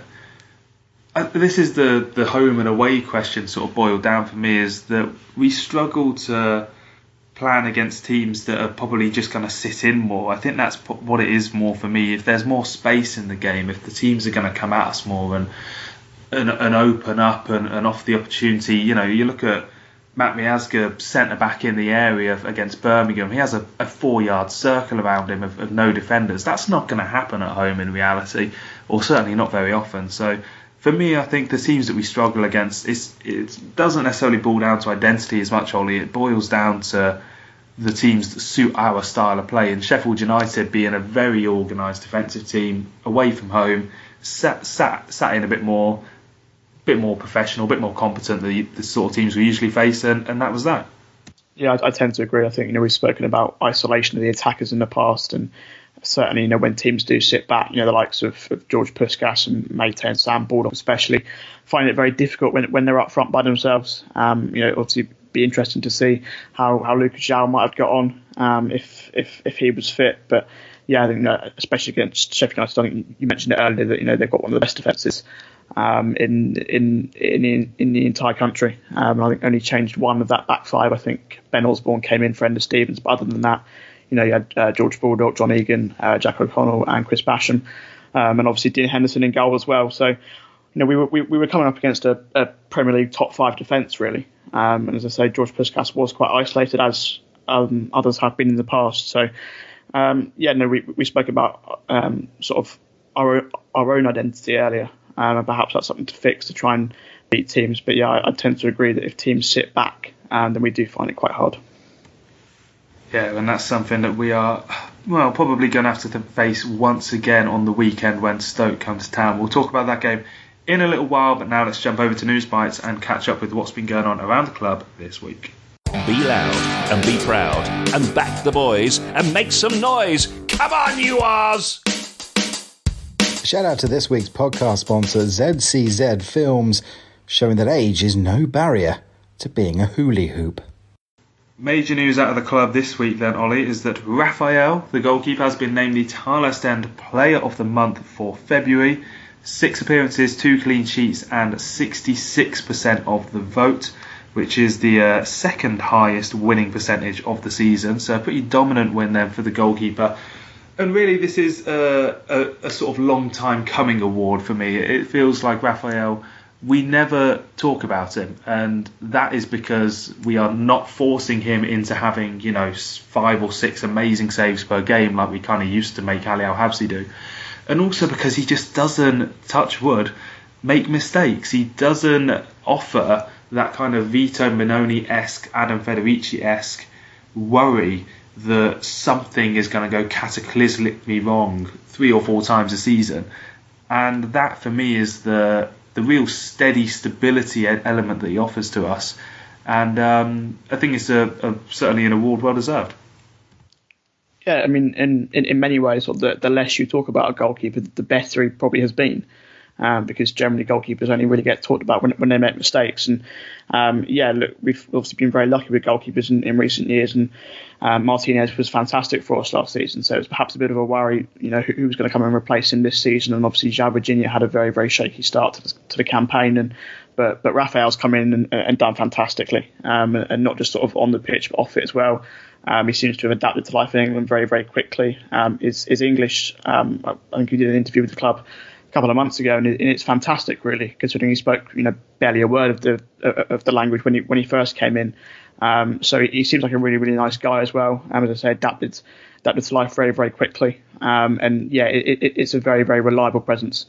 this is the home and away question sort of boiled down for me, is that we struggle to plan against teams that are probably just going to sit in more. I think that's what it is more for me. If there's more space in the game, if the teams are going to come at us more and open up and offer the opportunity, you look at Matt Miazga, centre back in the area against Birmingham. He has a 4-yard circle around him of no defenders. That's not going to happen at home in reality, or certainly not very often. So for me, I think the teams that we struggle against, it doesn't necessarily boil down to identity as much, Olly. It boils down to the teams that suit our style of play. And Sheffield United being a very organised defensive team, away from home, sat in a bit more professional, a bit more competent, the sort of teams we usually face, and that was that. Yeah, I tend to agree. I think we've spoken about isolation of the attackers in the past, and certainly when teams do sit back, the likes of George Puskas and Mayo and Sam Baldock especially find it very difficult when they're up front by themselves. Obviously be interesting to see how Lucas João might have got on if he was fit, but yeah, I think especially against Sheffield United, I think you mentioned it earlier that they've got one of the best defences in the entire country. I think only changed one of that back five. I think Ben Osborne came in for Enda Stevens, but other than that, you had George Baldock, John Egan, Jack O'Connell, and Chris Basham, and obviously Dean Henderson in goal as well. So we were coming up against a Premier League top five defence really, and as I say, George Puskas was quite isolated as others have been in the past. So we spoke about sort of our own identity earlier, and perhaps that's something to fix to try and beat teams. But yeah, I tend to agree that if teams sit back, then we do find it quite hard. Yeah, and that's something that we are, probably going to have to face once again on the weekend when Stoke comes to town. We'll talk about that game in a little while, but now let's jump over to Newsbites and catch up with what's been going on around the club this week. Be loud and be proud and back the boys and make some noise. Come on, you Rs! Shout out to this week's podcast sponsor, ZCZ Films, showing that age is no barrier to being a hula hoop. Major news out of the club this week then, Olly, is that Raphael, the goalkeeper, has been named the Tilehurst End Player of the Month for February. 6 appearances, 2 clean sheets and 66% of the vote, which is the second highest winning percentage of the season. So a pretty dominant win then for the goalkeeper. And really this is a sort of long time coming award for me. It feels like Raphael, we never talk about him, and that is because we are not forcing him into having 5 or 6 amazing saves per game like we kind of used to make Ali Al-Habsi do, and also because he just doesn't, touch wood, make mistakes. He doesn't offer that kind of Vito Minoni-esque, Adam Federici-esque worry that something is going to go cataclysmically wrong 3 or 4 times a season, and that for me is the real steady stability element that he offers to us, and I think it's certainly an award well deserved. Yeah, I mean, in many ways, the less you talk about a goalkeeper, the better he probably has been, because generally goalkeepers only really get talked about when they make mistakes. And we've obviously been very lucky with goalkeepers in recent years, and Martinez was fantastic for us last season, so it was perhaps a bit of a worry, who was going to come and replace him this season. And obviously João Virginia had a very, very shaky start to the campaign, but Raphael's come in and done fantastically, and not just sort of on the pitch but off it as well. He seems to have adapted to life in England very, very quickly. His English, I think he did an interview with the club a couple of months ago, and it's fantastic, really, considering he spoke, barely a word of the language when he first came in. So he seems like a really, really nice guy as well. As I say, adapted to life very, very quickly. It's a very, very reliable presence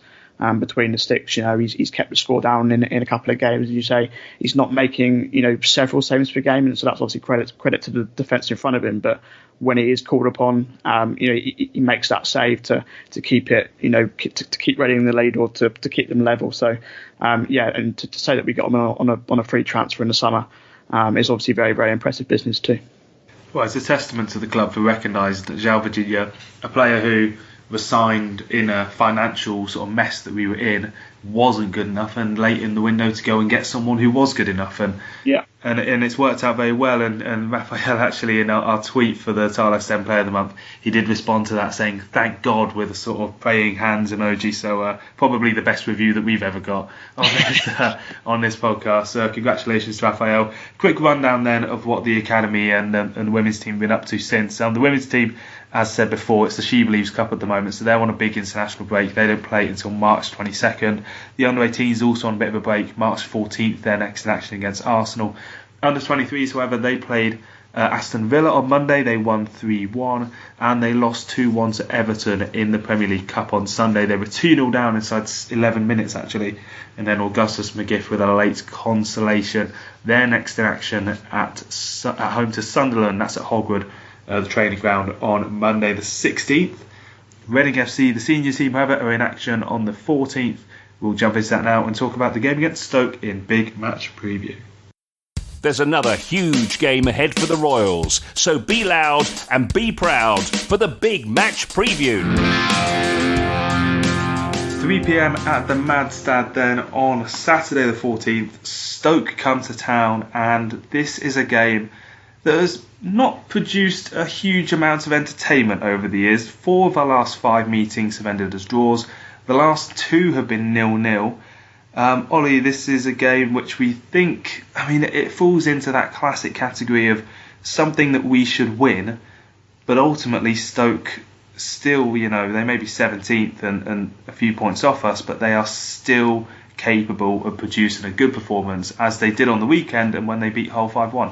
between the sticks. He's kept the score down in a couple of games. As you say, he's not making several saves per game, and so that's obviously credit to the defence in front of him. But when he is called upon, he makes that save to keep it, to keep Reading in the lead or to keep them level. So and to say that we got him on a free transfer in the summer is obviously very, very impressive business too. Well, it's a testament to the club for recognising that João Virginia, a player who was signed in a financial sort of mess that we were in, wasn't good enough, and late in the window to go and get someone who was good enough, and it's worked out very well. And Raphael actually, in our tweet for the Tilehurst End Player of the Month, he did respond to that saying thank God with a sort of praying hands emoji. So probably the best review that we've ever got on this podcast. So congratulations to Raphael. Quick rundown then of what the academy and the women's team have been up to since. The women's team, as said before, it's the She Believes Cup at the moment, so they're on a big international break. They don't play until March 22nd. The under-18s also on a bit of a break. March 14th, their next in action against Arsenal. Under-23s, however, they played Aston Villa on Monday. They won 3-1, and they lost 2-1 to Everton in the Premier League Cup on Sunday. They were 2-0 down inside 11 minutes, actually, and then Augustus McGiff with a late consolation. Their next in action at home to Sunderland, that's at Hogwood, the training ground, on Monday the 16th. Reading FC, the senior team, however, are in action on the 14th. We'll jump into that now and talk about the game against Stoke in Big Match Preview. There's another huge game ahead for the Royals, so be loud and be proud for the big match preview. 3 p.m. at the Madstad then on Saturday the 14th. Stoke come to town, and this is a game that has not produced a huge amount of entertainment over the years. 4 of our last 5 meetings have ended as draws. The last 2 have been 0-0. Olly, this is a game which we think, it falls into that classic category of something that we should win, but ultimately Stoke still, they may be 17th and a few points off us, but they are still capable of producing a good performance, as they did on the weekend and when they beat Hull 5-1.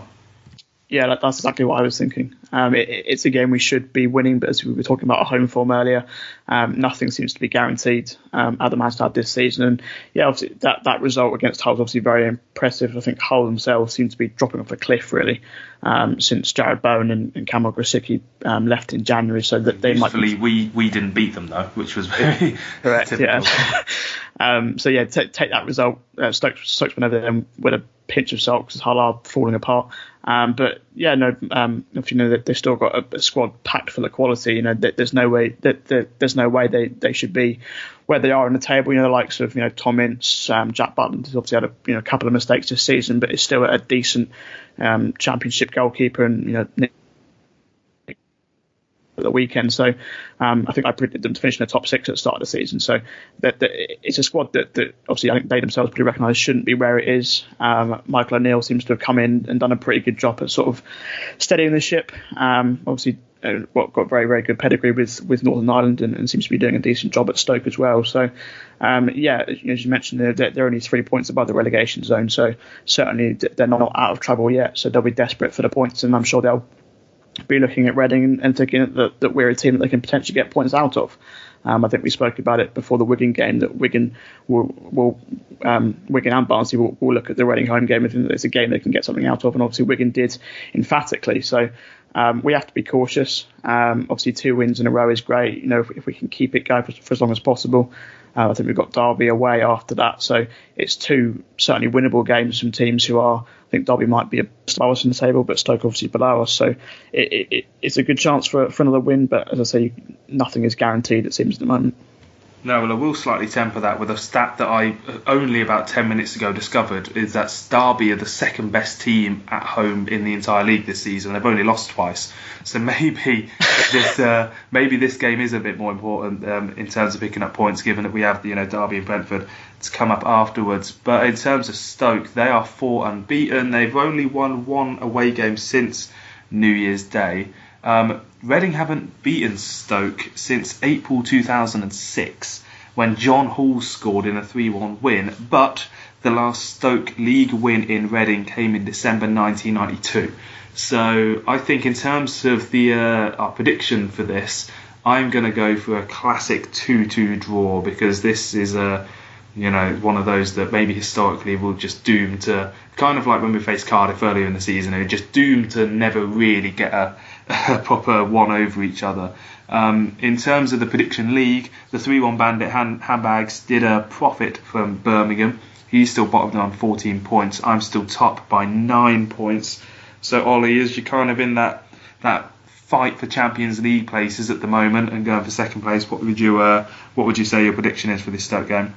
Yeah, that's exactly what I was thinking. It's a game we should be winning, but as we were talking about our home form earlier, nothing seems to be guaranteed at the Madstad this season. And yeah, obviously that result against Hull is obviously very impressive. I think Hull themselves seem to be dropping off a cliff really since Jared Bowen and Kamil Grosicki left in January. So that they Usefully, we didn't beat them though, which was very correct. typical. Yeah. So yeah, take that result. Stoke's went over them with a pinch of salt because Hull are falling apart. But yeah, if that they've still got a squad packed full of quality, there's no way they should be where they are in the table. The likes of Tom Ince, Jack Butland has obviously had a couple of mistakes this season, but is still a decent championship goalkeeper, and at the weekend. So I think I predicted them to finish in the top 6 at the start of the season. So that it's a squad that obviously I think they themselves probably recognise shouldn't be where it is. Michael O'Neill seems to have come in and done a pretty good job at sort of steadying the ship. Obviously got very, very good pedigree with Northern Ireland and seems to be doing a decent job at Stoke as well. So as you mentioned, they're only 3 points above the relegation zone. So certainly they're not out of trouble yet. So they'll be desperate for the points, and I'm sure they'll be looking at Reading and thinking that we're a team that they can potentially get points out of. I think we spoke about it before the Wigan game, that Wigan and Barnsley will look at the Reading home game and think that it's a game they can get something out of, and obviously Wigan did emphatically. So we have to be cautious. Obviously 2 wins in a row is great. If we can keep it going for as long as possible. I think we've got Derby away after that, so it's 2 certainly winnable games from teams who are. I think Derby might be above us in the table, but Stoke obviously below us. So it's a good chance for another win, but as I say, nothing is guaranteed, it seems, at the moment. No, well, I will slightly temper that with a stat that I only about 10 minutes ago discovered, is that Derby are the second best team at home in the entire league this season. They've only lost twice. So maybe this game is a bit more important in terms of picking up points, given that we have Derby and Brentford to come up afterwards. But in terms of Stoke, they are 4 unbeaten. They've only won 1 away game since New Year's Day. Reading haven't beaten Stoke since April 2006, when John Hall scored in a 3-1 win, but the last Stoke League win in Reading came in December 1992. So I think in terms of our prediction for this, I'm going to go for a classic 2-2 draw, because this is one of those that maybe historically will just doom to, kind of like when we faced Cardiff earlier in the season, it just doomed to never really get a proper one over each other. In terms of the prediction league, the 3-1 Bandit handbags did a profit from Birmingham. He's still bottomed on 14 points. I'm still top by 9 points. So Olly, as you're kind of in that fight for Champions League places at the moment and going for second place, what would you say your prediction is for this Stoke game?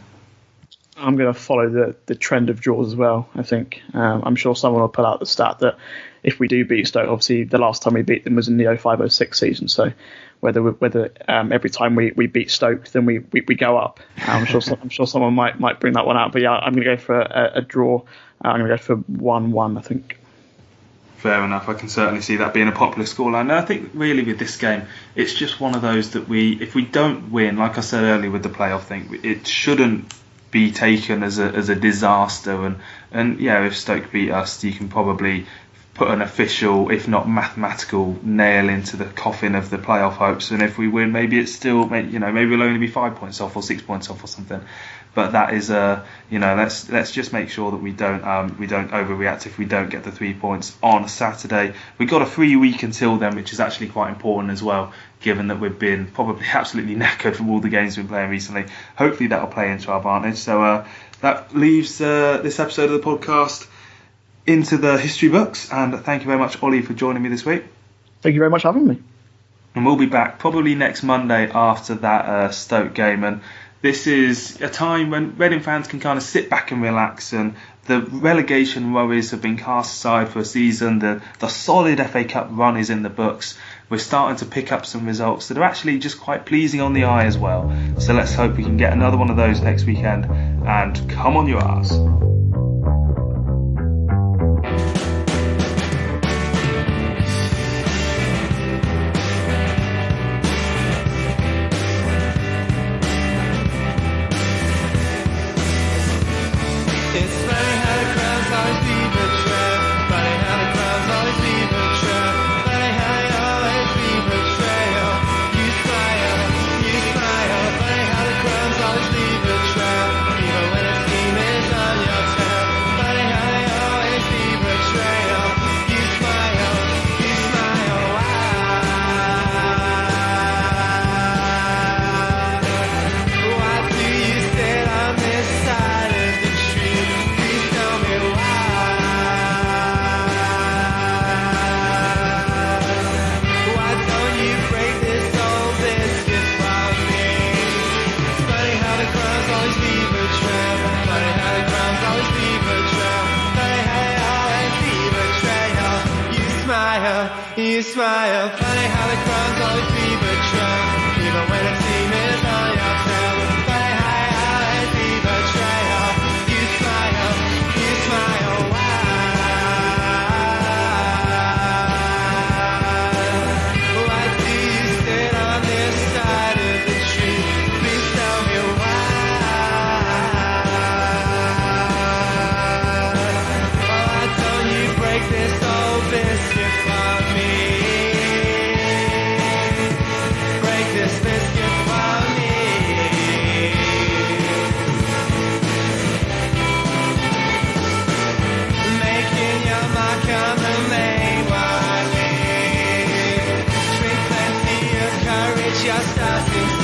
I'm going to follow the trend of draws as well, I think. I'm sure someone will pull out the stat that if we do beat Stoke, obviously the last time we beat them was in the 05-06 season, so whether every time we beat Stoke then we go up. I'm sure someone might bring that one out, but yeah, I'm going to go for a draw. I'm going to go for 1-1, I think. Fair enough. I can certainly see that being a popular scoreline. And I think really with this game, it's just one of those that if we don't win, like I said earlier with the playoff thing, it shouldn't be taken as a disaster. And yeah, if Stoke beat us, you can probably put an official, if not mathematical, nail into the coffin of the playoff hopes. And if we win, maybe it's still, maybe we'll only be 5 points off or 6 points off or something. But that is let's just make sure that we don't overreact if we don't get the 3 points on Saturday. We've got a free week until then, which is actually quite important as well, given that we've been probably absolutely knackered from all the games we've been playing recently. Hopefully that'll play into our advantage. So that leaves this episode of the podcast into the history books, and thank you very much, Olly, for joining me this week. Thank you very much for having me. And we'll be back probably next Monday after that Stoke game, and this is a time when Reading fans can kind of sit back and relax, and the relegation worries have been cast aside for a season. The solid FA Cup run is in the books. We're starting to pick up some results that are actually just quite pleasing on the eye as well. So let's hope we can get another one of those next weekend, and come on your arse. You smile, funny how the crumbs always leave a trail, even when a team is on your tail. Funny how you always leave a trail. You smile, why? Why do you sit on this side of the tree? Please tell me why. Why don't you break this old biscuit for me? Just us inside.